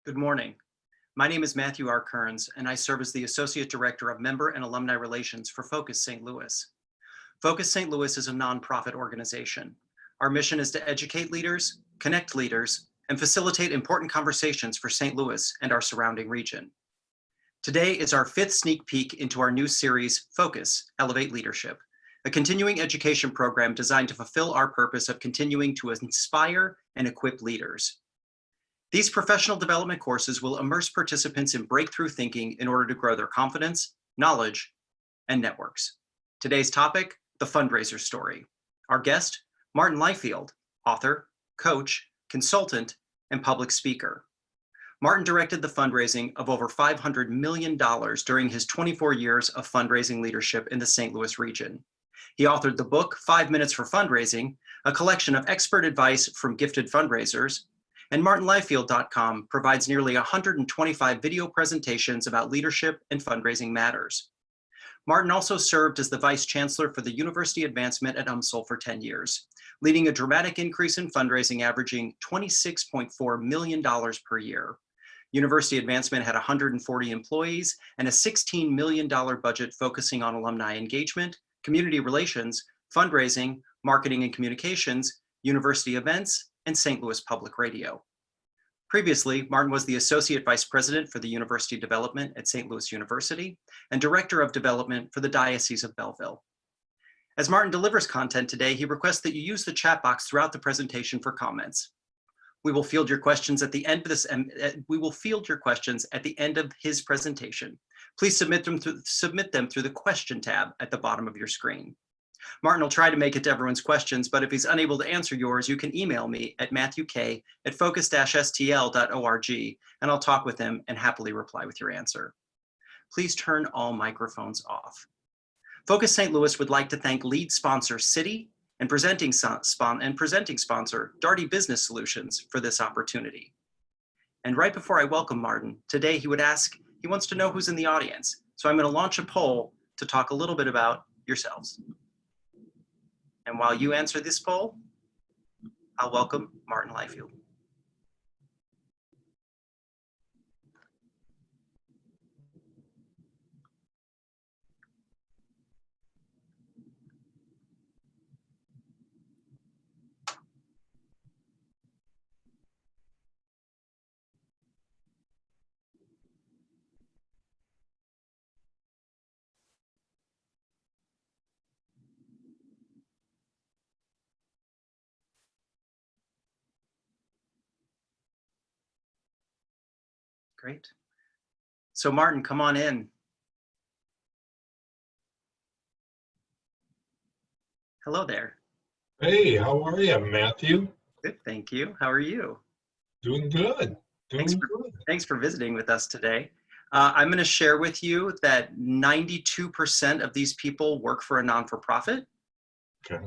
Good morning. My name is Matthew R. Kearns, and I serve as the Associate Director of Member and Alumni Relations for Focus St. Louis. Focus St. Louis is a nonprofit organization. Our mission is to educate leaders, connect leaders, and facilitate important conversations for St. Louis and our surrounding region. Today is our 5th sneak peek into our new series, Focus, Elevate Leadership, a continuing education program designed to fulfill our purpose of continuing to inspire and equip leaders. These professional development courses will immerse participants in breakthrough thinking in order to grow their confidence, knowledge, and networks. Today's topic, the fundraiser story. Our guest, Martin Leifeld, author, coach, consultant, and public speaker. Martin directed the fundraising of over $500 million during his 24 years of fundraising leadership in the St. Louis region. He authored the book, 5 Minutes for Fundraising, a collection of expert advice from gifted fundraisers, and martinleifeld.com provides nearly 125 video presentations about leadership and fundraising matters. Martin also served as the Vice Chancellor for the University Advancement at UMSL for 10 years, leading a dramatic increase in fundraising averaging $26.4 million per year. University Advancement had 140 employees and a $16 million budget focusing on alumni engagement, community relations, fundraising, marketing and communications, university events, and St. Louis Public Radio. Previously, Martin was the Associate Vice President for the University Development at St. Louis University and Director of Development for the Diocese of Belleville. As Martin delivers content today, he requests that you use the chat box throughout the presentation for comments. We will field your questions at the end of his presentation. Please submit them through the question tab at the bottom of your screen. Martin will try to make it to everyone's questions, but if he's unable to answer yours, you can email me at matthewk@focus-stl.org, and I'll talk with him and happily reply with your answer. Please turn all microphones off. Focus St. Louis would like to thank lead sponsor Citi and presenting sponsor Daugherty Business Solutions for this opportunity. And right before I welcome Martin, today he wants to know who's in the audience. So I'm going to launch a poll to talk a little bit about yourselves. And while you answer this poll, I'll welcome Martin Leifeld. Great. So Martin, come on in. Hello there. Hey, how are you, Matthew? Good, thank you. How are you? Doing good. Thanks for visiting with us today. I'm going to share with you that 92% of these people work for a non-for-profit. Okay.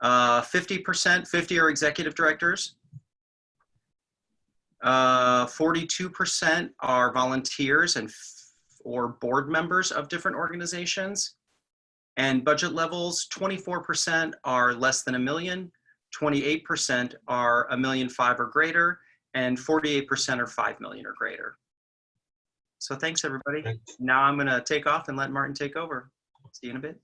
50% are executive directors. 42% are volunteers or board members of different organizations. And budget levels, 24% are less than $1 million, 28% are $1.5 million or greater, and 48% are $5 million or greater. So thanks, everybody. Now I'm going to take off and let Martin take over. See you in a bit.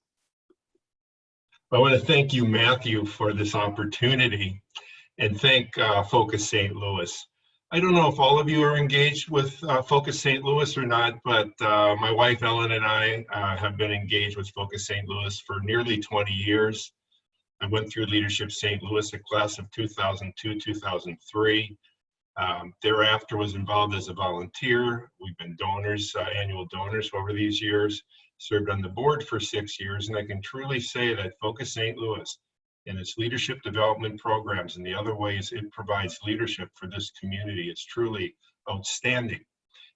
I want to thank you, Matthew, for this opportunity, and thank Focus St. Louis. I don't know if all of you are engaged with Focus St. Louis or not, but my wife Ellen and I have been engaged with Focus St. Louis for nearly 20 years. I went through Leadership St. Louis, a class of 2002, 2003. Thereafter was involved as a volunteer. We've been donors, annual donors over these years, served on the board for 6 years, and I can truly say that Focus St. Louis and its leadership development programs and the other ways it provides leadership for this community is truly outstanding.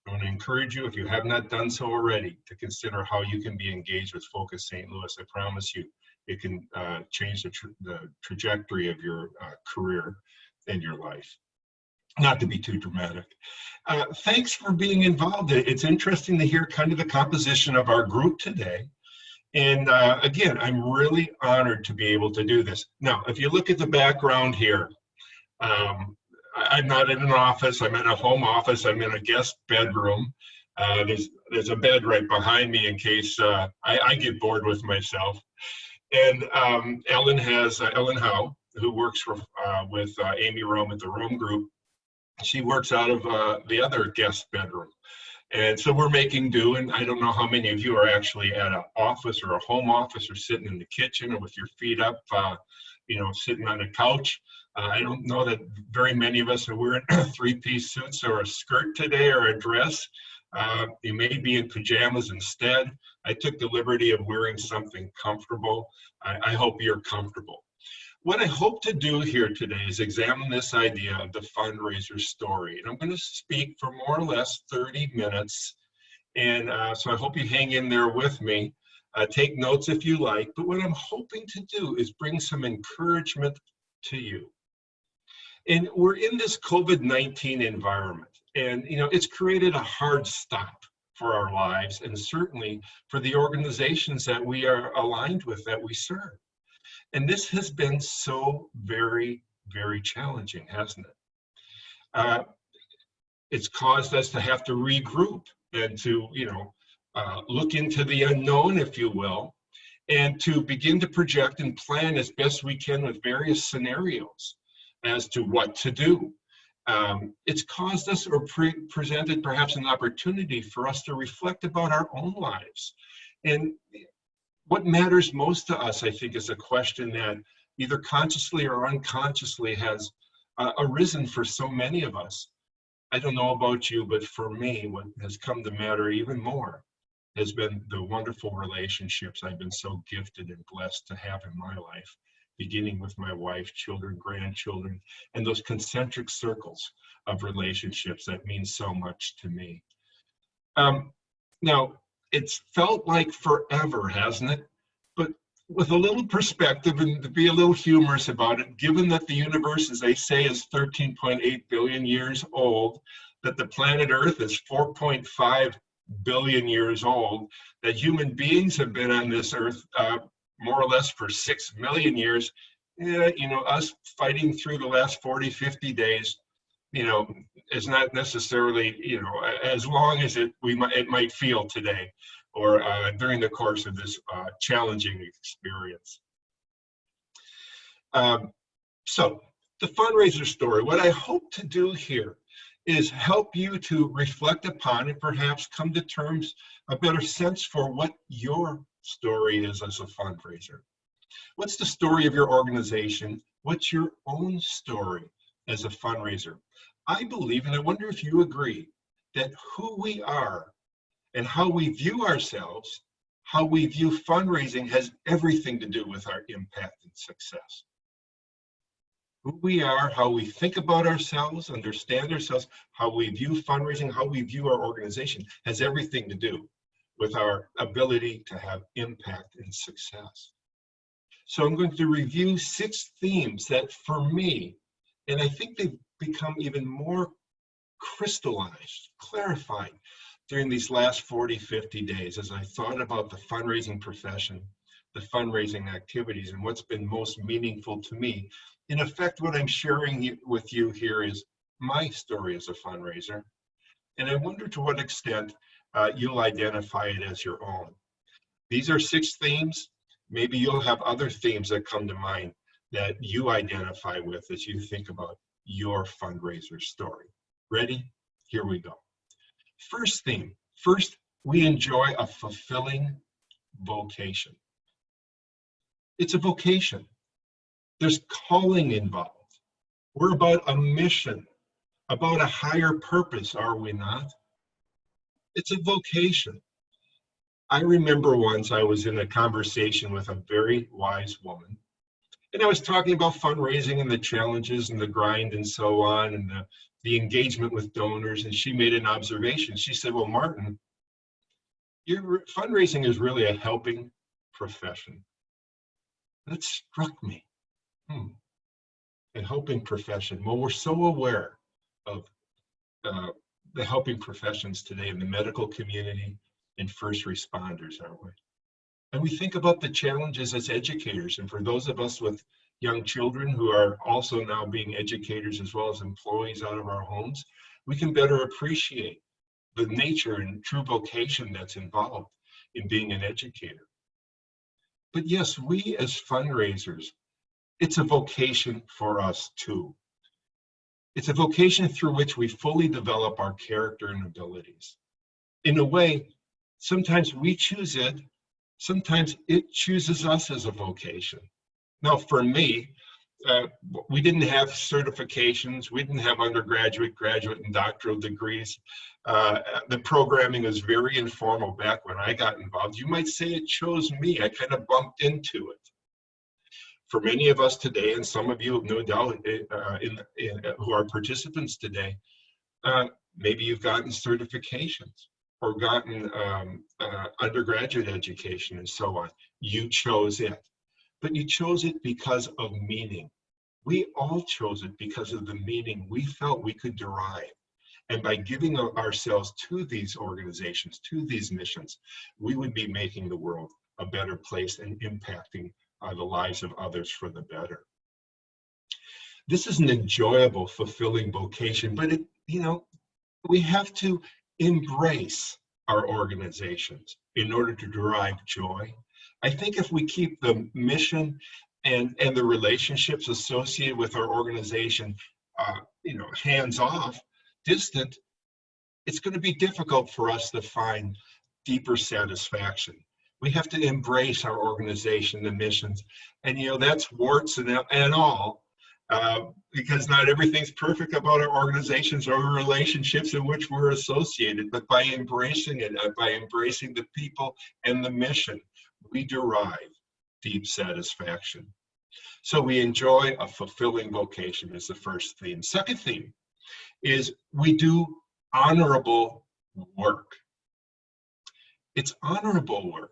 I want to encourage you, if you have not done so already, to consider how you can be engaged with Focus St. Louis. I promise you, it can change the trajectory of your career and your life. Not to be too dramatic. Thanks for being involved. It's interesting to hear kind of the composition of our group today. And again, I'm really honored to be able to do this. Now, if you look at the background here, I'm not in an office. I'm in a home office. I'm in a guest bedroom. There's a bed right behind me in case I get bored with myself. And Ellen Howe, who works with Amy Rome at the Rome Group. She works out of the other guest bedroom. And so we're making do, and I don't know how many of you are actually at an office or a home office or sitting in the kitchen or with your feet up, sitting on a couch. I don't know that very many of us are wearing three-piece suits or a skirt today or a dress. You may be in pajamas instead. I took the liberty of wearing something comfortable. I hope you're comfortable. What I hope to do here today is examine this idea of the fundraiser story. And I'm going to speak for more or less 30 minutes. And so I hope you hang in there with me. Take notes if you like. But what I'm hoping to do is bring some encouragement to you. And we're in this COVID-19 environment. And, it's created a hard stop for our lives and certainly for the organizations that we are aligned with, that we serve. And this has been so very, very challenging, hasn't it? It's caused us to have to regroup and to, look into the unknown, if you will, and to begin to project and plan as best we can with various scenarios as to what to do. It's caused us or presented perhaps an opportunity for us to reflect about our own lives. And what matters most to us, I think, is a question that either consciously or unconsciously has arisen for so many of us. I don't know about you, but for me, what has come to matter even more has been the wonderful relationships I've been so gifted and blessed to have in my life, beginning with my wife, children, grandchildren, and those concentric circles of relationships that mean so much to me. Now, it's felt like forever, hasn't it? But with a little perspective and to be a little humorous about it, given that the universe, as they say, is 13.8 billion years old, that the planet Earth is 4.5 billion years old, that human beings have been on this Earth more or less for 6 million years, us fighting through the last 40, 50 days, is not necessarily, as long as it might feel today or during the course of this challenging experience. So the fundraiser story, what I hope to do here is help you to reflect upon and perhaps come to terms, a better sense for what your story is as a fundraiser. What's the story of your organization? What's your own story as a fundraiser? I believe, and I wonder if you agree, that who we are and how we view ourselves, how we view fundraising has everything to do with our impact and success. Who we are, how we think about ourselves, understand ourselves, how we view fundraising, how we view our organization has everything to do with our ability to have impact and success. So I'm going to review 6 themes that for me, and I think they've become even more crystallized, clarified during these last 40, 50 days as I thought about the fundraising profession, the fundraising activities, and what's been most meaningful to me. In effect, what I'm sharing with you here is my story as a fundraiser, and I wonder to what extent you'll identify it as your own. These are 6 themes. Maybe you'll have other themes that come to mind that you identify with as you think about your fundraiser story. Ready? Here we go. First theme. First, we enjoy a fulfilling vocation. It's a vocation. There's calling involved. We're about a mission, about a higher purpose, are we not? It's a vocation. I remember once I was in a conversation with a very wise woman, and I was talking about fundraising and the challenges and the grind and so on, and the engagement with donors, and she made an observation. She said, well, Martin, your fundraising is really a helping profession. That struck me. A helping profession. Well, we're so aware of the helping professions today in the medical community and first responders, aren't we? And we think about the challenges as educators, and for those of us with young children who are also now being educators as well as employees out of our homes, we can better appreciate the nature and true vocation that's involved in being an educator. But yes, we as fundraisers, it's a vocation for us too. It's a vocation through which we fully develop our character and abilities. In a way, sometimes we choose it, sometimes it chooses us as a vocation. Now, for me, we didn't have certifications, we didn't have undergraduate, graduate, and doctoral degrees. The programming was very informal back when I got involved. You might say it chose me. I kind of bumped into it. For many of us today, and some of you, no doubt, who are participants today, maybe you've gotten certifications or gotten undergraduate education and so on. You chose it, but you chose it because of meaning. We all chose it because of the meaning we felt we could derive. And by giving ourselves to these organizations, to these missions, we would be making the world a better place and impacting the lives of others for the better. This is an enjoyable, fulfilling vocation, but we have to embrace our organizations in order to derive joy. I think if we keep the mission and the relationships associated with our organization, hands off, distant, it's going to be difficult for us to find deeper satisfaction. We have to embrace our organization, the missions, and that's warts and all, because not everything's perfect about our organizations or relationships in which we're associated. But by embracing it, by embracing the people and the mission, we derive deep satisfaction. So we enjoy a fulfilling vocation is the first theme. Second theme is we do honorable work. It's honorable work.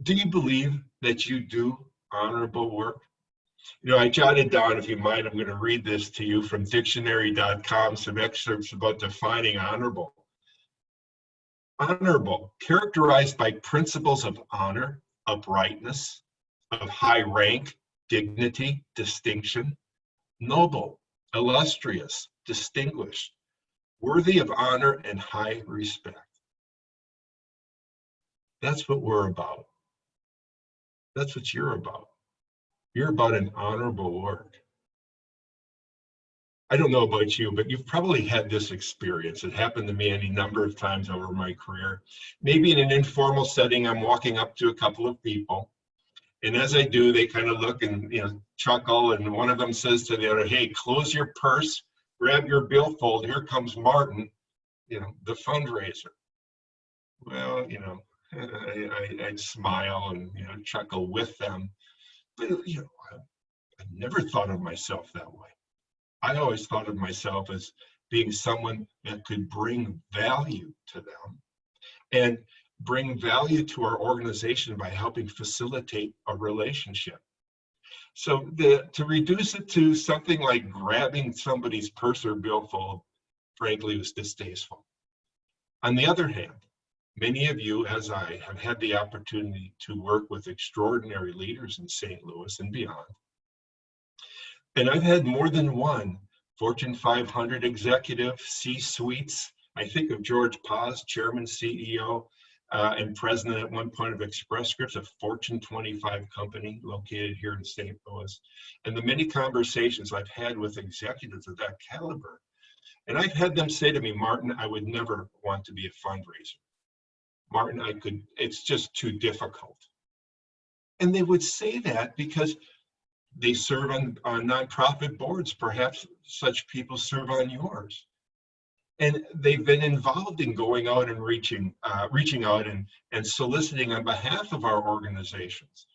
Do you believe that you do honorable work? I jotted down, if you mind, I'm going to read this to you from dictionary.com, some excerpts about defining honorable. Honorable, characterized by principles of honor, uprightness, of high rank, dignity, distinction. Noble, illustrious, distinguished, worthy of honor and high respect. That's what we're about. That's what you're about. You're about an honorable work. I don't know about you, but you've probably had this experience. It happened to me any number of times over my career. Maybe in an informal setting, I'm walking up to a couple of people, and as I do, they kind of look and chuckle, and one of them says to the other, "Hey, close your purse, grab your billfold. Here comes Martin, the fundraiser." Well, I'd smile and chuckle with them, but I never thought of myself that way. I always thought of myself as being someone that could bring value to them and bring value to our organization by helping facilitate a relationship. So to reduce it to something like grabbing somebody's purse or billfold, frankly, was distasteful. On the other hand, many of you, as I, have had the opportunity to work with extraordinary leaders in St. Louis and beyond. And I've had more than one Fortune 500 executive, C-suites. I think of George Paz, chairman, CEO, and president at one point of Express Scripts, a Fortune 25 company located here in St. Louis. And the many conversations I've had with executives of that caliber. And I've had them say to me, "Martin, I would never want to be a fundraiser. Martin, it's just too difficult." And they would say that because they serve on nonprofit boards. Perhaps such people serve on yours. And they've been involved in going out and reaching out and soliciting on behalf of our organizations.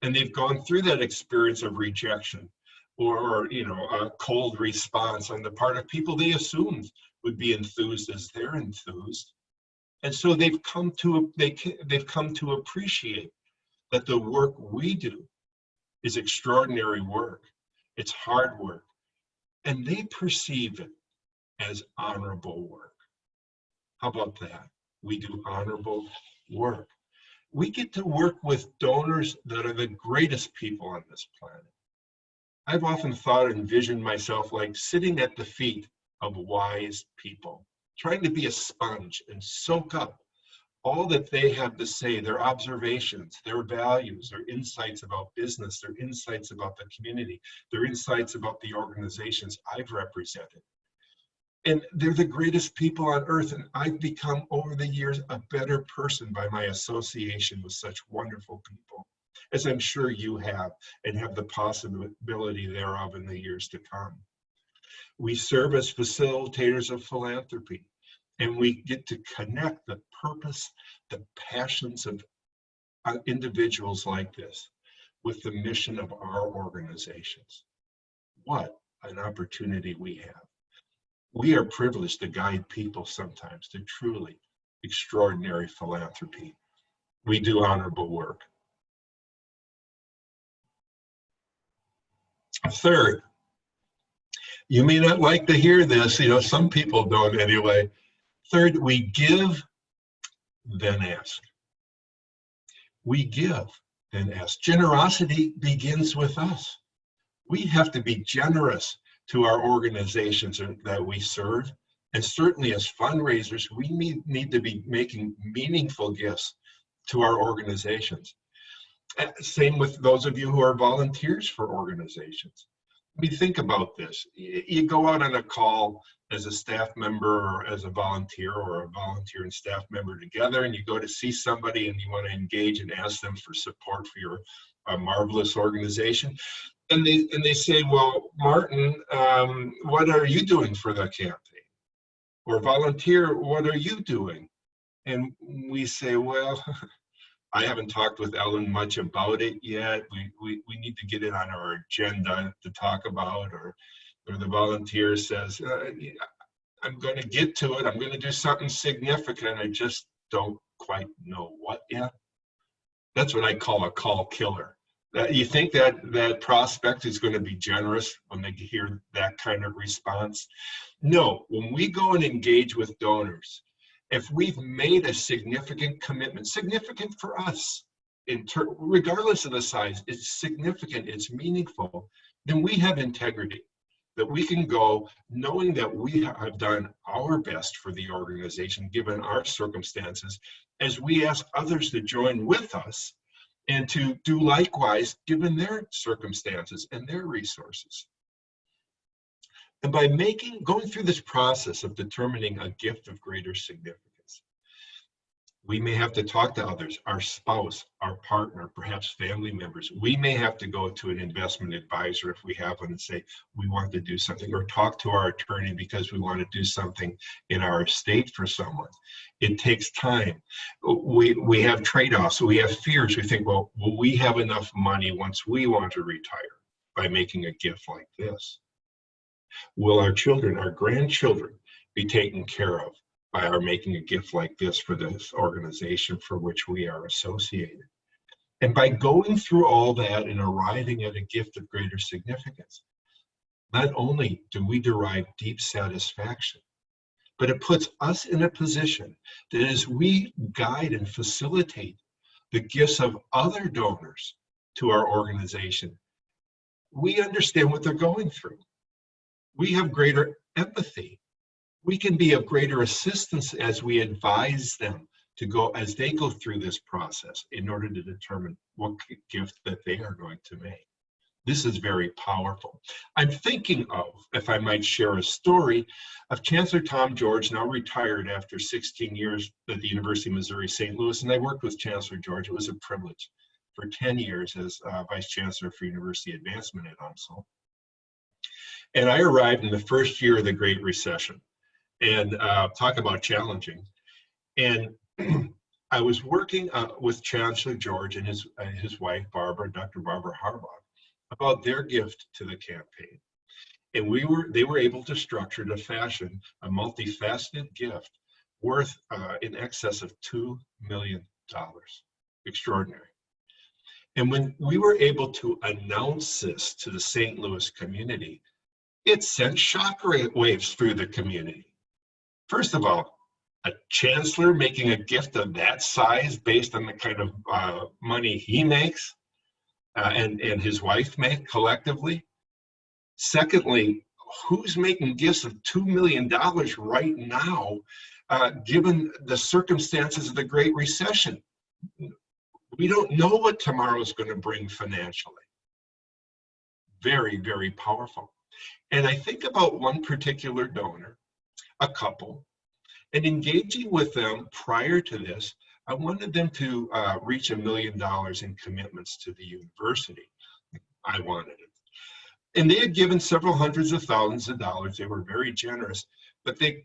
And they've gone through that experience of rejection or a cold response on the part of people they assumed would be enthused as they're enthused. And so they've come to appreciate that the work we do is extraordinary work. It's hard work. And they perceive it as honorable work. How about that? We do honorable work. We get to work with donors that are the greatest people on this planet. I've often thought and envisioned myself like sitting at the feet of wise people, trying to be a sponge and soak up all that they have to say, their observations, their values, their insights about business, their insights about the community, their insights about the organizations I've represented. And they're the greatest people on earth, and I've become, over the years, a better person by my association with such wonderful people, as I'm sure you have, and have the possibility thereof in the years to come. We serve as facilitators of philanthropy, and we get to connect the purpose, the passions of individuals like this with the mission of our organizations. What an opportunity we have. We are privileged to guide people sometimes to truly extraordinary philanthropy. We do honorable work. Third, you may not like to hear this, some people don't anyway. Third, we give, then ask. We give, then ask. Generosity begins with us. We have to be generous to our organizations that we serve. And certainly as fundraisers, we need to be making meaningful gifts to our organizations. Same with those of you who are volunteers for organizations. I mean, think about this. You go out on a call as a staff member or as a volunteer, or a volunteer and staff member together, and you go to see somebody and you want to engage and ask them for support for your marvelous organization. And they say, well, Martin, what are you doing for the campaign? Or volunteer, what are you doing? And we say, well, I haven't talked with Ellen much about it yet. We need to get it on our agenda to talk about, or the volunteer says, I'm going to get to it. I'm going to do something significant. I just don't quite know what yet. That's what I call a call killer. You think that prospect is going to be generous when they hear that kind of response? No, when we go and engage with donors, if we've made a significant commitment, significant for us, regardless of the size, it's significant, it's meaningful, then we have integrity, that we can go knowing that we have done our best for the organization, given our circumstances, as we ask others to join with us and to do likewise, given their circumstances and their resources. And by going through this process of determining a gift of greater significance, we may have to talk to others, our spouse, our partner, perhaps family members. We may have to go to an investment advisor if we have one and say, we want to do something, or talk to our attorney because we want to do something in our estate for someone. It takes time. We have trade-offs, we have fears. We think, well, will we have enough money once we want to retire by making a gift like this? Will our children, our grandchildren, be taken care of by our making a gift like this for this organization for which we are associated? And by going through all that and arriving at a gift of greater significance, not only do we derive deep satisfaction, but it puts us in a position that as we guide and facilitate the gifts of other donors to our organization, we understand what they're going through. We have greater empathy. We can be of greater assistance as we advise them to go, as they go through this process, in order to determine what gift that they are going to make. This is very powerful. I'm thinking of, if I might share a story, of Chancellor Tom George, now retired after 16 years at the University of Missouri, St. Louis, and I worked with Chancellor George. It was a privilege for 10 years as Vice Chancellor for University Advancement at UMSL. And I arrived in the first year of the Great Recession, and talk about challenging. And I was working with Chancellor George and his wife, Barbara, Dr. Barbara Harbaugh, about their gift to the campaign. And they were able to structure to fashion a multifaceted gift worth in excess of $2 million. Extraordinary. And when we were able to announce this to the St. Louis community, it sent shockwaves through the community. First of all, a chancellor making a gift of that size based on the kind of money he makes and his wife make collectively. Secondly, who's making gifts of $2 million right now, given the circumstances of the Great Recession? We don't know what tomorrow is going to bring financially. Very, very powerful. And I think about one particular donor, a couple, and engaging with them prior to this, I wanted them to reach $1 million in commitments to the university. I wanted it. And they had given several hundreds of thousands of dollars. They were very generous, but they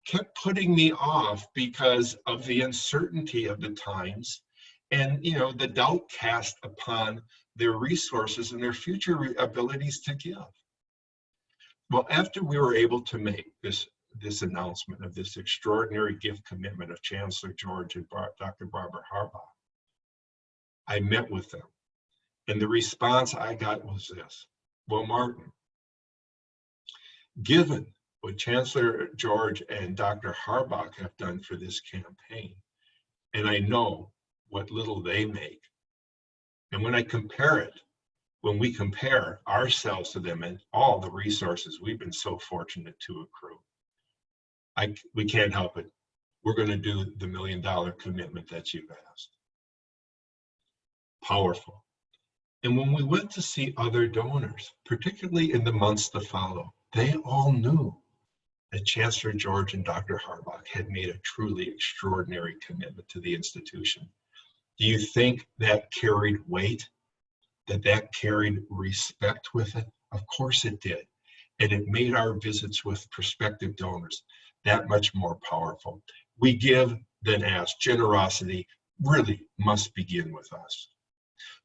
kept putting me off because of the uncertainty of the times and, you know, the doubt cast upon their resources and their future abilities to give. Well, after we were able to make this announcement of this extraordinary gift commitment of Chancellor George and Dr. Barbara Harbaugh, I met with them. And the response I got was this: well, Martin, given what Chancellor George and Dr. Harbaugh have done for this campaign, and I know what little they make, and when we compare ourselves to them and all the resources we've been so fortunate to accrue, we can't help it. We're going to do the $1 million commitment that you've asked. Powerful. And when we went to see other donors, particularly in the months to follow, they all knew that Chancellor George and Dr. Harbaugh had made a truly extraordinary commitment to the institution. Do you think that carried weight? That carried respect with it? Of course it did. And it made our visits with prospective donors that much more powerful. We give, then ask. Generosity really must begin with us.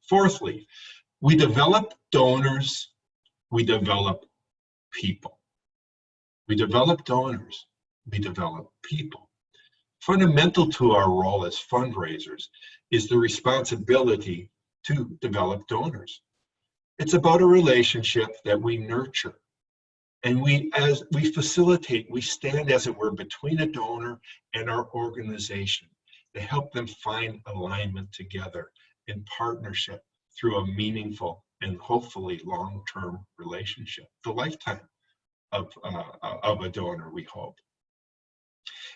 Fourthly, we develop donors, we develop people. We develop donors, we develop people. Fundamental to our role as fundraisers is the responsibility to develop donors. It's about a relationship that we nurture. And as we facilitate, we stand, as it were, between a donor and our organization to help them find alignment together in partnership through a meaningful and hopefully long-term relationship, the lifetime of a donor, we hope.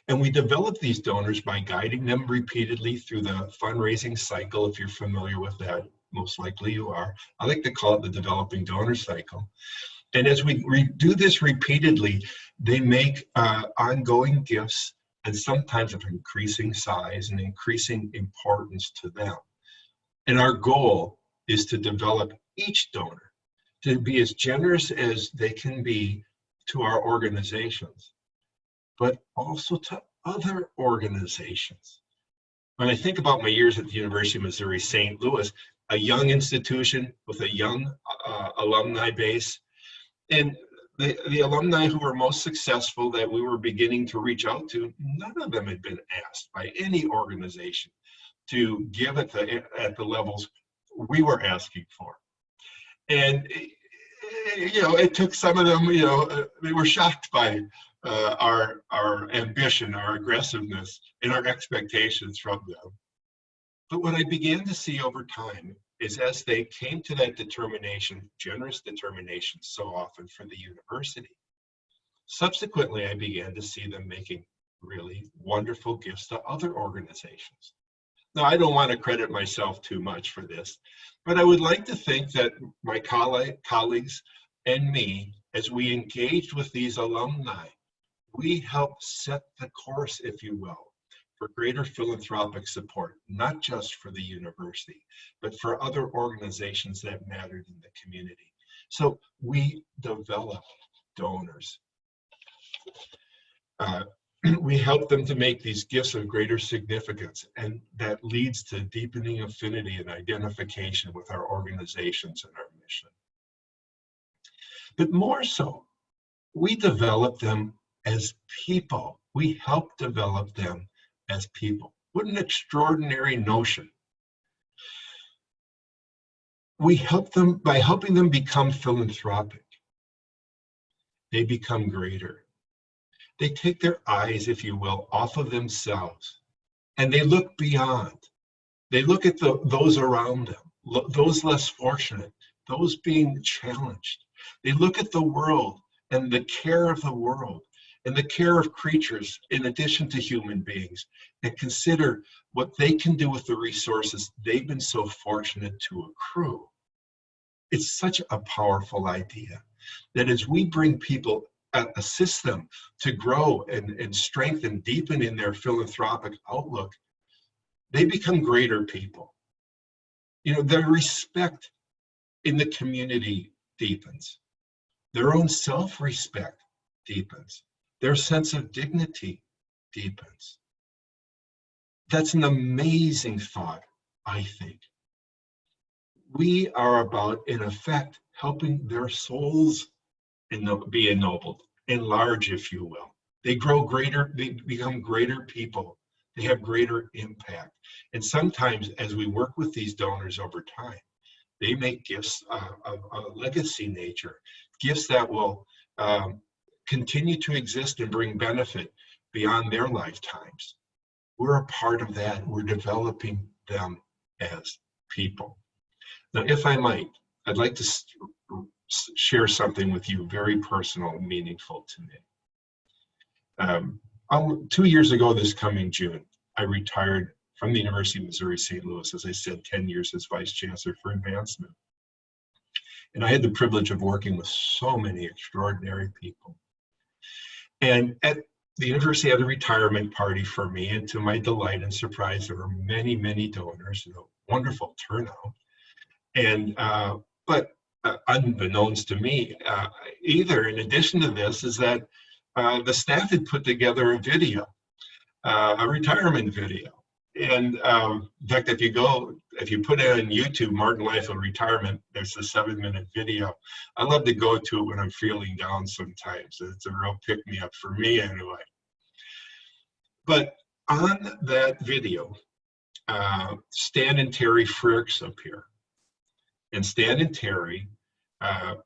And we develop these donors by guiding them repeatedly through the fundraising cycle. If you're familiar with that, most likely you are. I like to call it the developing donor cycle. And as we do this repeatedly, they make ongoing gifts, and sometimes of increasing size and increasing importance to them. And our goal is to develop each donor to be as generous as they can be to our organizations, but also to other organizations. When I think about my years at the University of Missouri St. Louis, a young institution with a young alumni base, and the alumni who were most successful that we were beginning to reach out to, none of them had been asked by any organization to give at the levels we were asking for. And you know, it took some of them, you know, they were shocked by our ambition, our aggressiveness, and our expectations from them. But what I began to see over time is, as they came to that determination, generous determination so often for the university, subsequently I began to see them making really wonderful gifts to other organizations. Now, I don't want to credit myself too much for this, but I would like to think that my colleagues and me, as we engaged with these alumni, we helped set the course, if you will, for greater philanthropic support, not just for the university, but for other organizations that mattered in the community. So we develop donors. We help them to make these gifts of greater significance, and that leads to deepening affinity and identification with our organizations and our mission. But more so, we develop them as people. We help develop them as people. What an extraordinary notion. We help them by helping them become philanthropic. They become greater. They take their eyes, if you will, off of themselves, and they look beyond. They look at those around them, those less fortunate, those being challenged, They look at the world and the care of the world and the care of creatures in addition to human beings, and consider what they can do with the resources they've been so fortunate to accrue. It's such a powerful idea that as we bring people, assist them to grow and strengthen, deepen in their philanthropic outlook, they become greater people. You know, their respect in the community deepens. Their own self-respect deepens. Their sense of dignity deepens. That's an amazing thought, I think. We are about, in effect, helping their souls be ennobled, enlarge, if you will. They grow greater, they become greater people. They have greater impact. And sometimes as we work with these donors over time, they make gifts of a legacy nature, gifts that will continue to exist and bring benefit beyond their lifetimes. We're a part of that. We're developing them as people. Now, if I might, I'd like to share something with you very personal and meaningful to me. 2 years ago this coming June, I retired from the University of Missouri St. Louis, as I said, 10 years as Vice Chancellor for Advancement. And I had the privilege of working with so many extraordinary people. And at the university had a retirement party for me, and to my delight and surprise, there were many, many donors, and a wonderful turnout. And, but unbeknownst to me, either in addition to this, is that the staff had put together a video, a retirement video. And in fact, if you put it on YouTube, Martin Leifeld retirement, there's a 7-minute video. I love to go to it when I'm feeling down sometimes. It's a real pick-me-up for me anyway. But on that video, Stan and Terry Frericks appear. And Stan and Terry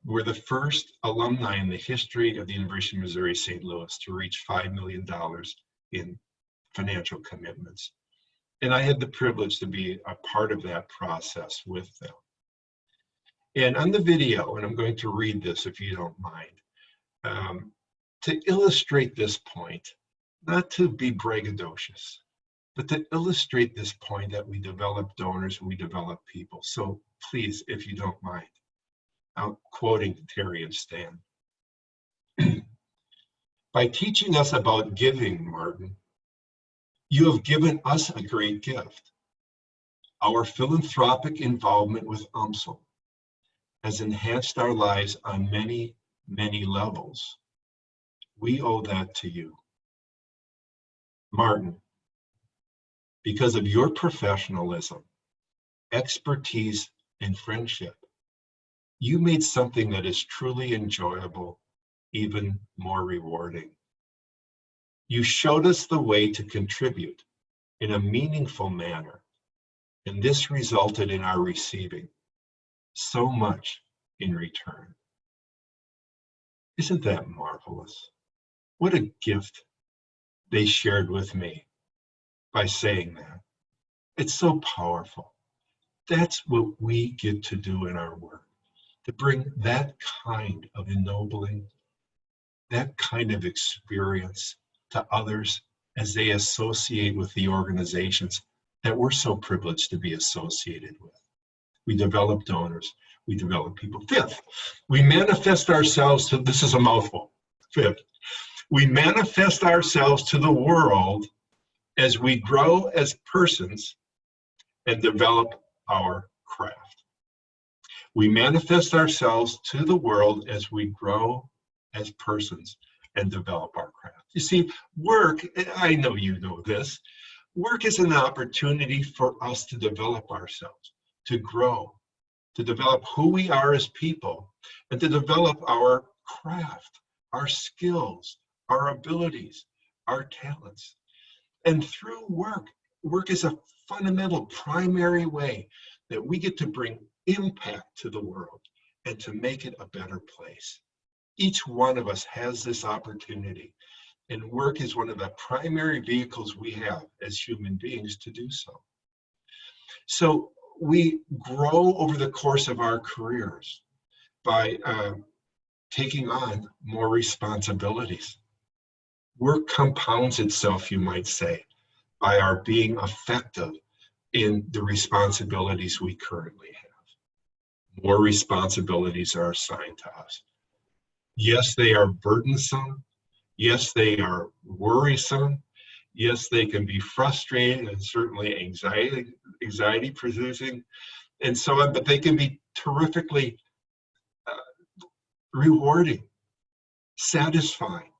were the first alumni in the history of the University of Missouri St. Louis to reach $5 million in financial commitments. And I had the privilege to be a part of that process with them. And on the video, and I'm going to read this if you don't mind, to illustrate this point, not to be braggadocious, but to illustrate this point that we develop donors, we develop people. So please, if you don't mind, I'm quoting Terry and Stan. By teaching us about giving, Martin, you have given us a great gift. Our philanthropic involvement with UMSL has enhanced our lives on many, many levels. We owe that to you. Martin, because of your professionalism, expertise, and friendship, you made something that is truly enjoyable even more rewarding. You showed us the way to contribute in a meaningful manner, and this resulted in our receiving so much in return. Isn't that marvelous? What a gift they shared with me by saying that. It's so powerful. That's what we get to do in our work, to bring that kind of ennobling, that kind of experience to others as they associate with the organizations that we're so privileged to be associated with. We develop donors, we develop people. Fifth, we manifest ourselves to, this is a mouthful. Fifth, we manifest ourselves to the world as we grow as persons and develop our craft. We manifest ourselves to the world as we grow as persons and develop our craft. You see, work, I know you know this, work is an opportunity for us to develop ourselves, to grow, to develop who we are as people, and to develop our craft, our skills, our abilities, our talents. And through work, work is a fundamental primary way that we get to bring impact to the world and to make it a better place. Each one of us has this opportunity, and work is one of the primary vehicles we have as human beings to do so. So we grow over the course of our careers by taking on more responsibilities. Work compounds itself, you might say, by our being effective in the responsibilities we currently have. More responsibilities are assigned to us. Yes, they are burdensome. Yes, they are worrisome. Yes, they can be frustrating and certainly anxiety producing and so on, but they can be terrifically rewarding, satisfying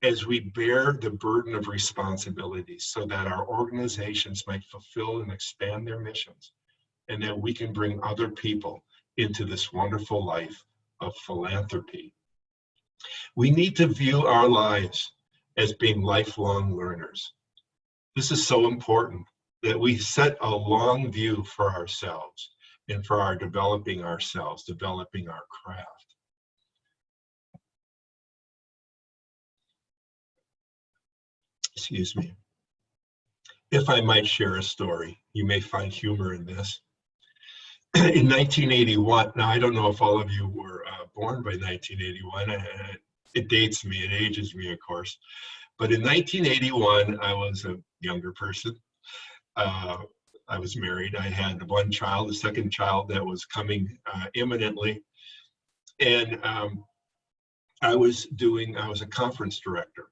as we bear the burden of responsibilities so that our organizations might fulfill and expand their missions, and that we can bring other people into this wonderful life of philanthropy. We need to view our lives as being lifelong learners. This is so important that we set a long view for ourselves and for our developing ourselves, developing our craft. Excuse me. If I might share a story, you may find humor in this. In 1981, now I don't know if all of you were born by 1981. It dates me, it ages me, of course. But in 1981, I was a younger person. I was married. I had one child, a second child that was coming imminently. And I was a conference director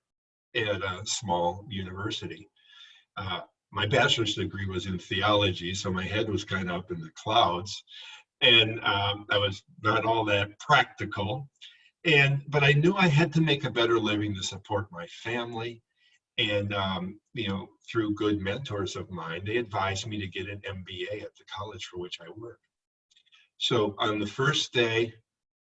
at a small university. My bachelor's degree was in theology, so my head was kind of up in the clouds. And I was not all that practical. But I knew I had to make a better living to support my family. And, through good mentors of mine, they advised me to get an MBA at the college for which I worked. So on the first day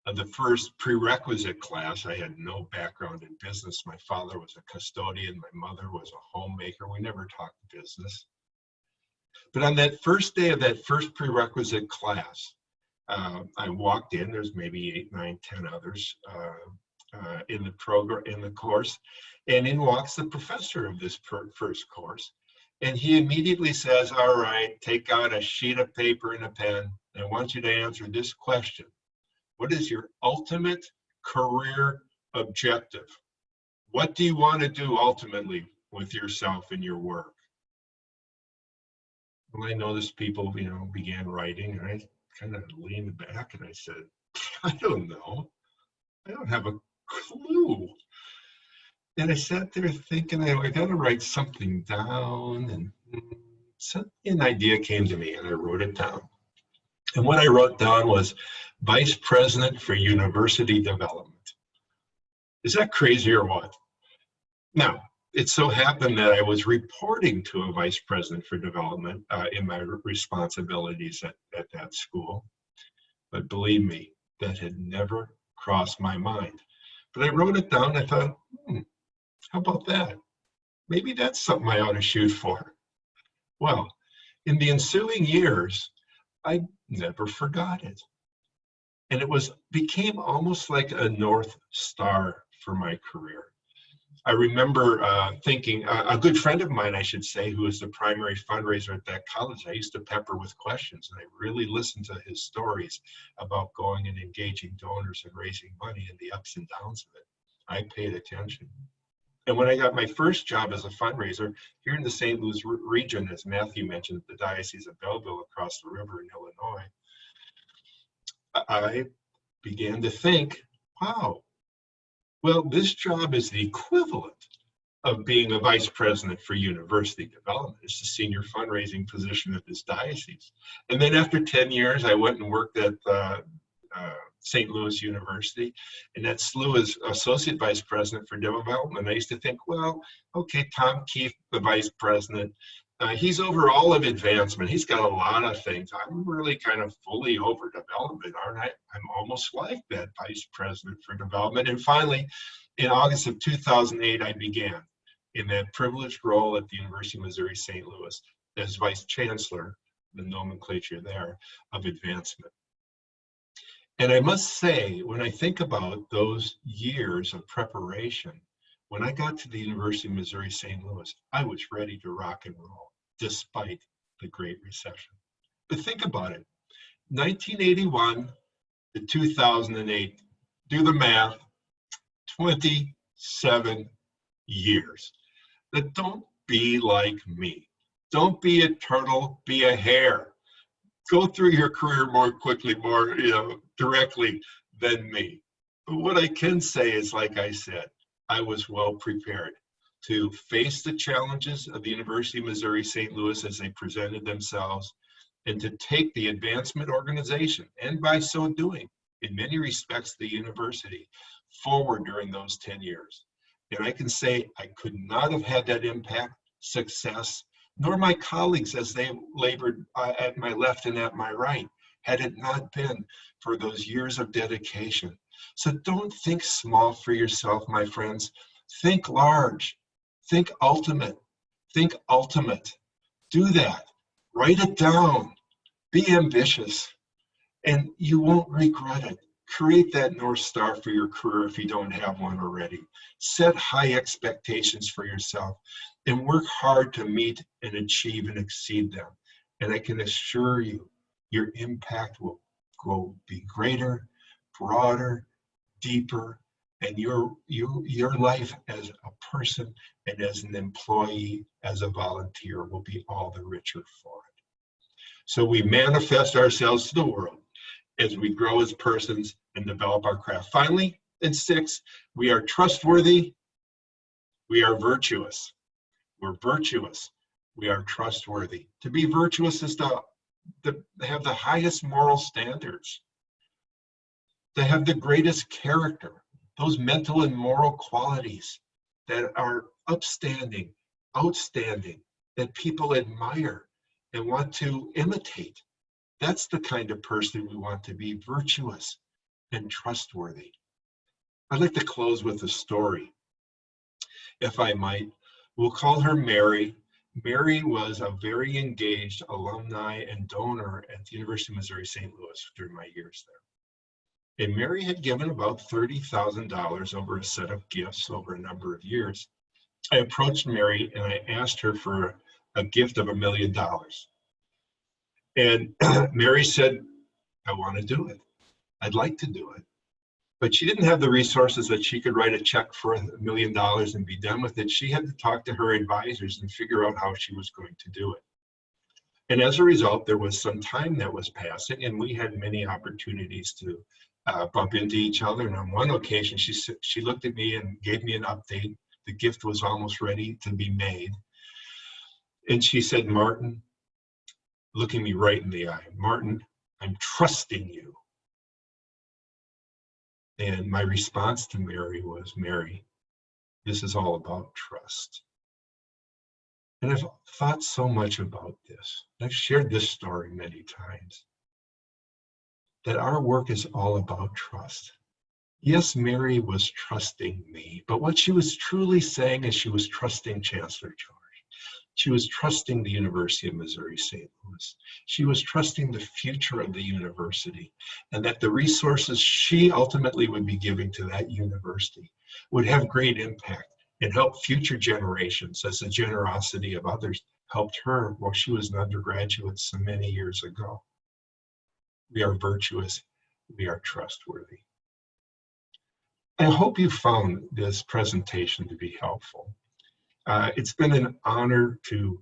of the first prerequisite class, I had no background in business. My father was a custodian. My mother was a homemaker. We never talked business. But on that first day of that first prerequisite class, I walked in. There's maybe 8, 9, 10 others in the program, in the course, and in walks the professor of this first course, and he immediately says, "All right, take out a sheet of paper and a pen. And I want you to answer this question: what is your ultimate career objective? What do you want to do ultimately with yourself and your work?" Well, I noticed people, began writing, and I kind of leaned back and I said, "I don't know. I don't have a clue." And I sat there thinking, I got to write something down, and an idea came to me, and I wrote it down. And what I wrote down was Vice President for University Development. Is that crazy or what? Now, it so happened that I was reporting to a Vice President for Development in my responsibilities at that school. But believe me, that had never crossed my mind. But I wrote it down. I thought, how about that? Maybe that's something I ought to shoot for. Well, in the ensuing years, I never forgot it. And it became almost like a North Star for my career. I remember thinking, a good friend of mine, I should say, who was the primary fundraiser at that college, I used to pepper with questions, and I really listened to his stories about going and engaging donors and raising money and the ups and downs of it. I paid attention. And when I got my first job as a fundraiser here in the St. Louis region, as Matthew mentioned, the Diocese of Belleville across the river in Illinois, I began to think, wow, well, this job is the equivalent of being a vice president for university development. It's the senior fundraising position at this diocese. And then after 10 years, I went and worked at St. Louis University, and that SLU is Associate Vice President for Development. I used to think, well, okay, Tom Keefe, the Vice President, he's over all of advancement. He's got a lot of things. I'm really kind of fully over development, aren't I? I'm almost like that Vice President for Development. And finally, in August of 2008, I began in that privileged role at the University of Missouri St. Louis as Vice Chancellor, the nomenclature there, of advancement. And I must say, when I think about those years of preparation, when I got to the University of Missouri St. Louis, I was ready to rock and roll, despite the Great Recession. But think about it, 1981 to 2008, do the math, 27 years. But don't be like me. Don't be a turtle, be a hare. Go through your career more quickly, more directly than me. But what I can say is, like I said, I was well prepared to face the challenges of the University of Missouri St. Louis as they presented themselves, and to take the advancement organization, and by so doing, in many respects, the university, forward during those 10 years. And I can say I could not have had that impact, success, nor my colleagues as they labored at my left and at my right, had it not been for those years of dedication. So don't think small for yourself, my friends. Think large. Think ultimate. Think ultimate. Do that. Write it down. Be ambitious. And you won't regret it. Create that North Star for your career if you don't have one already. Set high expectations for yourself and work hard to meet and achieve and exceed them. And I can assure you, your impact will be greater, broader, deeper, and your life as a person and as an employee, as a volunteer, will be all the richer for it. So we manifest ourselves to the world as we grow as persons and develop our craft. Finally, and 6, we are trustworthy, we are virtuous. We're virtuous, we are trustworthy. To be virtuous is to have the highest moral standards, to have the greatest character, those mental and moral qualities that are upstanding, outstanding, that people admire and want to imitate. That's the kind of person we want to be, virtuous and trustworthy. I'd like to close with a story, if I might. We'll call her Mary. Mary was a very engaged alumni and donor at the University of Missouri St. Louis during my years there. And Mary had given about $30,000 over a set of gifts over a number of years. I approached Mary and I asked her for a gift of $1 million. And Mary said, I want to do it. I'd like to do it. But she didn't have the resources that she could write a check for $1 million and be done with it. She had to talk to her advisors and figure out how she was going to do it. And as a result, there was some time that was passing, and we had many opportunities to bump into each other. And on one occasion, she looked at me and gave me an update. The gift was almost ready to be made. And she said, Martin, looking me right in the eye, Martin, I'm trusting you. And my response to Mary was, Mary, this is all about trust. And I've thought so much about this. I've shared this story many times, that our work is all about trust. Yes, Mary was trusting me, but what she was truly saying is she was trusting Chancellor George. She was trusting the University of Missouri St. Louis. She was trusting the future of the university, and that the resources she ultimately would be giving to that university would have great impact and help future generations, as the generosity of others helped her while she was an undergraduate so many years ago. We are virtuous, we are trustworthy. I hope you found this presentation to be helpful. It's been an honor to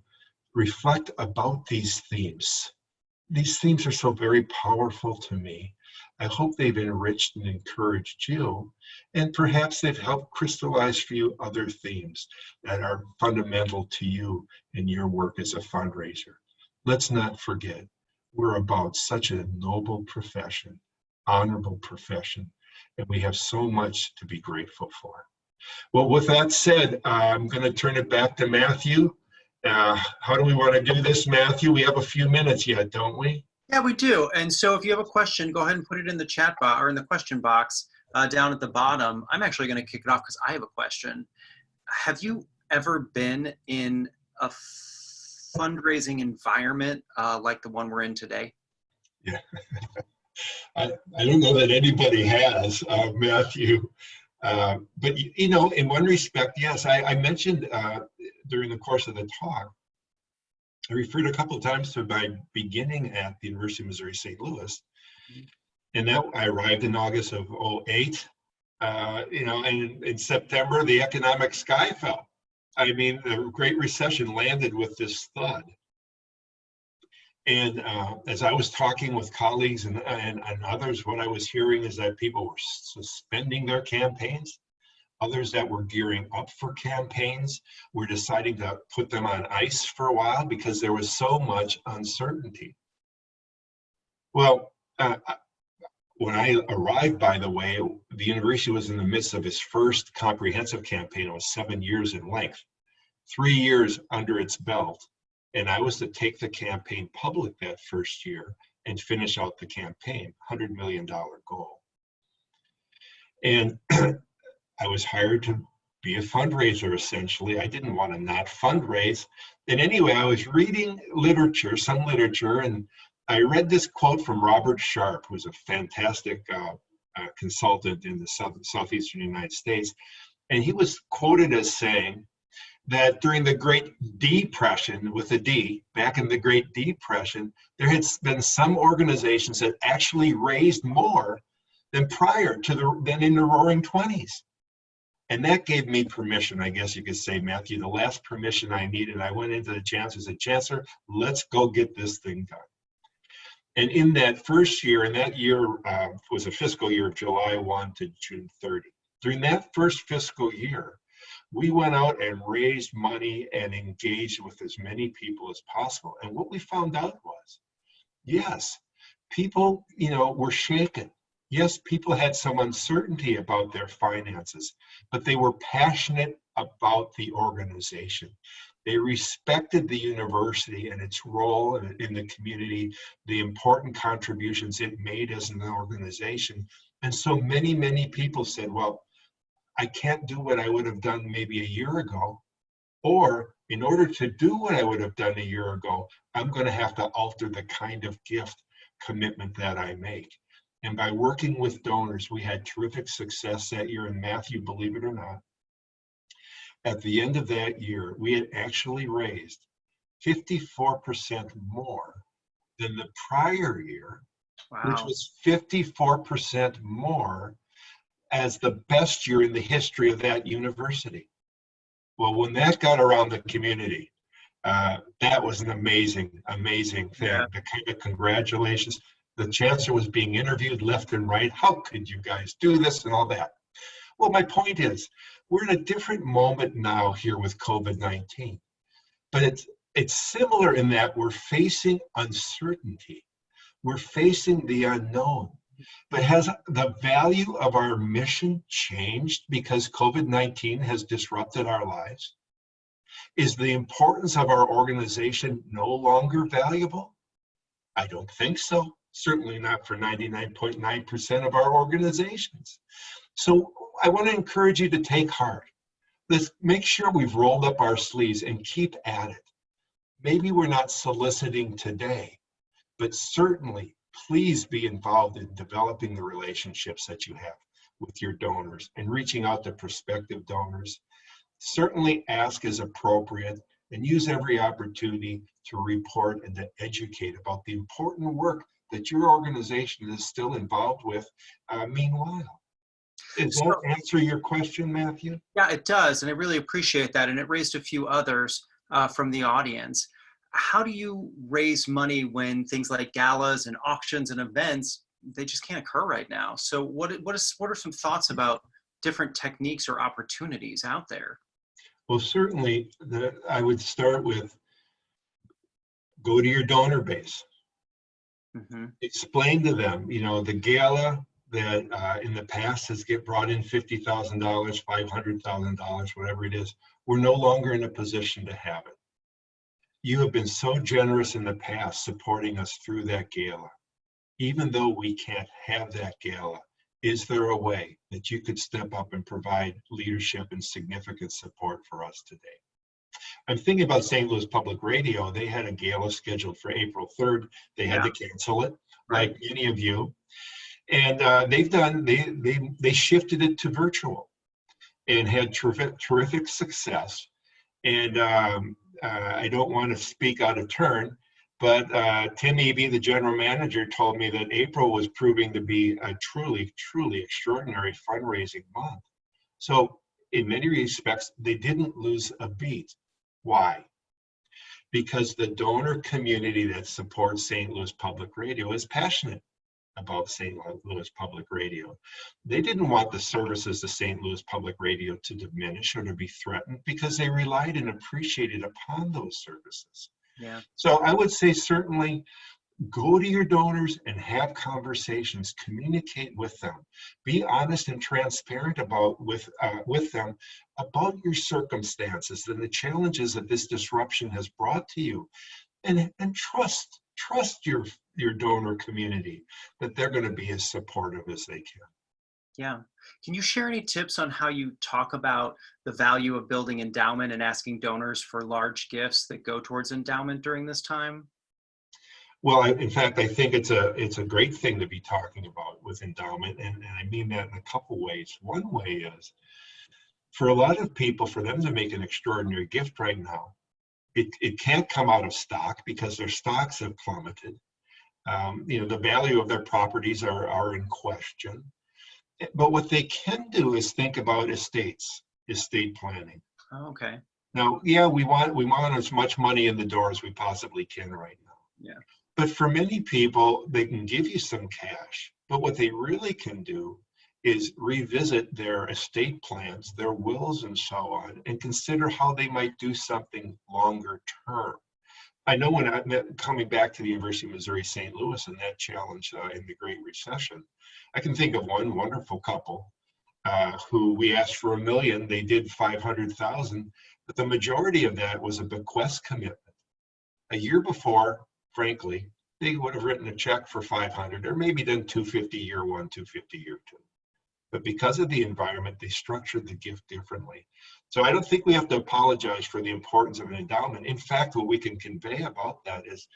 reflect about these themes. These themes are so very powerful to me. I hope they've enriched and encouraged you, and perhaps they've helped crystallize for you other themes that are fundamental to you in your work as a fundraiser. Let's not forget, we're about such a noble profession, honorable profession, and we have so much to be grateful for. Well, with that said, I'm going to turn it back to Matthew. How do we want to do this, Matthew? We have a few minutes yet, don't we? Yeah, we do. And so if you have a question, go ahead and put it in the chat box or in the question box down at the bottom. I'm actually going to kick it off because I have a question. Have you ever been in a fundraising environment like the one we're in today? Yeah. I don't know that anybody has, Matthew. But, you know, in one respect, yes, I mentioned during the course of the talk, I referred a couple of times to my beginning at the University of Missouri St. Louis. And that I arrived in August of 2008. And in September, the economic sky fell. I mean, the Great Recession landed with this thud. And as I was talking with colleagues and others, what I was hearing is that people were suspending their campaigns. Others that were gearing up for campaigns were deciding to put them on ice for a while because there was so much uncertainty. Well, when I arrived, by the way, the university was in the midst of its first comprehensive campaign. It was 7 years in length, 3 years under its belt. And I was to take the campaign public that first year and finish out the campaign, $100 million goal. And I was hired to be a fundraiser, essentially. I didn't want to not fundraise. And anyway, I was reading literature, some literature, and I read this quote from Robert Sharp, who's a fantastic consultant in the southeastern United States. And he was quoted as saying that during the Great Depression, with a D, back in the Great Depression, there had been some organizations that actually raised more than prior to than in the Roaring 20s. And that gave me permission, I guess you could say, Matthew, the last permission I needed. I went into the Chancellor and said, Chancellor, let's go get this thing done. And in that first year, and that year was a fiscal year of July 1 to June 30. During that first fiscal year, we went out and raised money and engaged with as many people as possible. And what we found out was, yes, people, were shaken. Yes, people had some uncertainty about their finances, but they were passionate about the organization. They respected the university and its role in the community, the important contributions it made as an organization. And so many, many people said, well, I can't do what I would have done maybe a year ago, or in order to do what I would have done a year ago, I'm going to have to alter the kind of gift commitment that I make. And by working with donors, we had terrific success that year. And Matthew, believe it or not, at the end of that year, we had actually raised 54% more than the prior year, Wow. which was 54% more as the best year in the history of that university. Well, when that got around the community, that was an amazing, amazing thing. Yeah. The kind of congratulations. The Chancellor was being interviewed left and right. How could you guys do this and all that? Well, my point is, we're in a different moment now here with COVID-19, but it's similar in that we're facing uncertainty. We're facing the unknown. But has the value of our mission changed because COVID-19 has disrupted our lives? Is the importance of our organization no longer valuable? I don't think so. Certainly not for 99.9% of our organizations. So I want to encourage you to take heart. Let's make sure we've rolled up our sleeves and keep at it. Maybe we're not soliciting today, but certainly please be involved in developing the relationships that you have with your donors and reaching out to prospective donors. Certainly ask as appropriate and use every opportunity to report and to educate about the important work that your organization is still involved with meanwhile. Does that answer your question, Matthew? Yeah, it does, and I really appreciate that, and it raised a few others from the audience. How do you raise money when things like galas and auctions and events, they just can't occur right now? So what are some thoughts about different techniques or opportunities out there? Well, certainly I would start with go to your donor base. Mm-hmm. Explain to them, the gala that in the past has brought in $50,000, $500,000, whatever it is, we're no longer in a position to have it. You have been so generous in the past supporting us through that gala. Even though we can't have that gala, is there a way that you could step up and provide leadership and significant support for us today? I'm thinking about St. Louis Public Radio. They had a gala scheduled for April 3rd. They had to cancel it, like many of you. And they shifted it to virtual and had terrific success. And I don't want to speak out of turn, But Tim Eby, the general manager, told me that April was proving to be a truly, truly extraordinary fundraising month. So in many respects, they didn't lose a beat. Why? Because the donor community that supports St. Louis Public Radio is passionate about St. Louis Public Radio. They didn't want the services of St. Louis Public Radio to diminish or to be threatened because they relied and appreciated upon those services. Yeah. So I would say certainly go to your donors and have conversations, communicate with them, be honest and transparent with them about your circumstances and the challenges that this disruption has brought to you, and trust your donor community that they're going to be as supportive as they can. Yeah. Can you share any tips on how you talk about the value of building endowment and asking donors for large gifts that go towards endowment during this time? Well, in fact, I think it's a great thing to be talking about with endowment, and I mean that in a couple ways. One way is, for a lot of people, for them to make an extraordinary gift right now, it can't come out of stock because their stocks have plummeted. The value of their properties are in question. But what they can do is think about estate planning. Oh, okay. Now, yeah, we want as much money in the door as we possibly can right now. Yeah. But for many people, they can give you some cash. But what they really can do is revisit their estate plans, their wills and so on, and consider how they might do something longer term. I know when coming back to the University of Missouri St. Louis and that challenge in the Great Recession, I can think of one wonderful couple who we asked for $1 million, they did 500,000, but the majority of that was a bequest commitment. A year before, frankly, they would have written a check for 500 or maybe done 250 year one, 250 year two. But because of the environment, they structured the gift differently. So I don't think we have to apologize for the importance of an endowment. In fact, what we can convey about that is,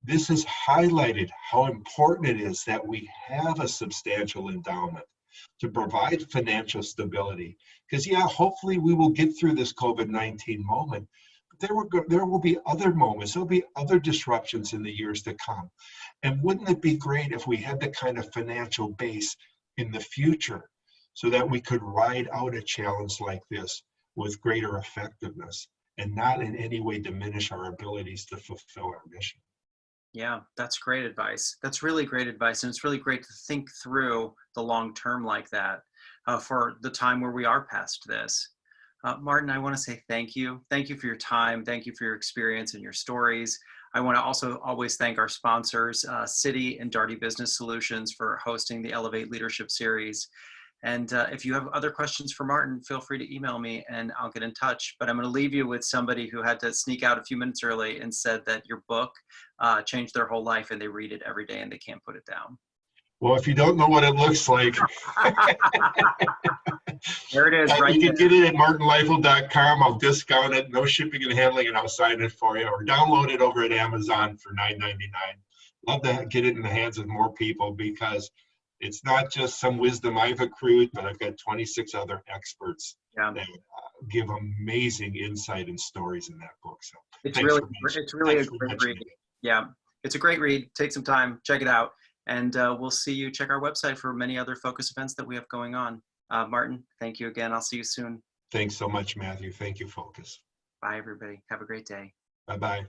this has highlighted how important it is that we have a substantial endowment to provide financial stability. Because hopefully we will get through this COVID-19 moment. But there will be other moments, there'll be other disruptions in the years to come. And wouldn't it be great if we had the kind of financial base in the future so that we could ride out a challenge like this with greater effectiveness and not in any way diminish our abilities to fulfill our mission? Yeah, that's great advice. That's really great advice. And it's really great to think through the long term like that for the time where we are past this. Martin, I want to say thank you. Thank you for your time. Thank you for your experience and your stories. I want to also always thank our sponsors, Citi and Daugherty Business Solutions, for hosting the Elevate Leadership Series. And if you have other questions for Martin, feel free to email me and I'll get in touch. But I'm going to leave you with somebody who had to sneak out a few minutes early and said that your book changed their whole life and they read it every day and they can't put it down. Well, if you don't know what it looks like, there it is. Right, you can get it at martinleifeld.com. I'll discount it, no shipping and handling, and I'll sign it for you. Or download it over at Amazon for $9.99. Love to get it in the hands of more people because it's not just some wisdom I've accrued, but I've got 26 other experts that give amazing insight and stories in that book. So it's really a great read. Yeah, it's a great read. Take some time, check it out. And we'll see you. Check our website for many other focus events that we have going on. Martin, thank you again. I'll see you soon. Thanks so much, Matthew. Thank you, Focus. Bye, everybody. Have a great day. Bye-bye.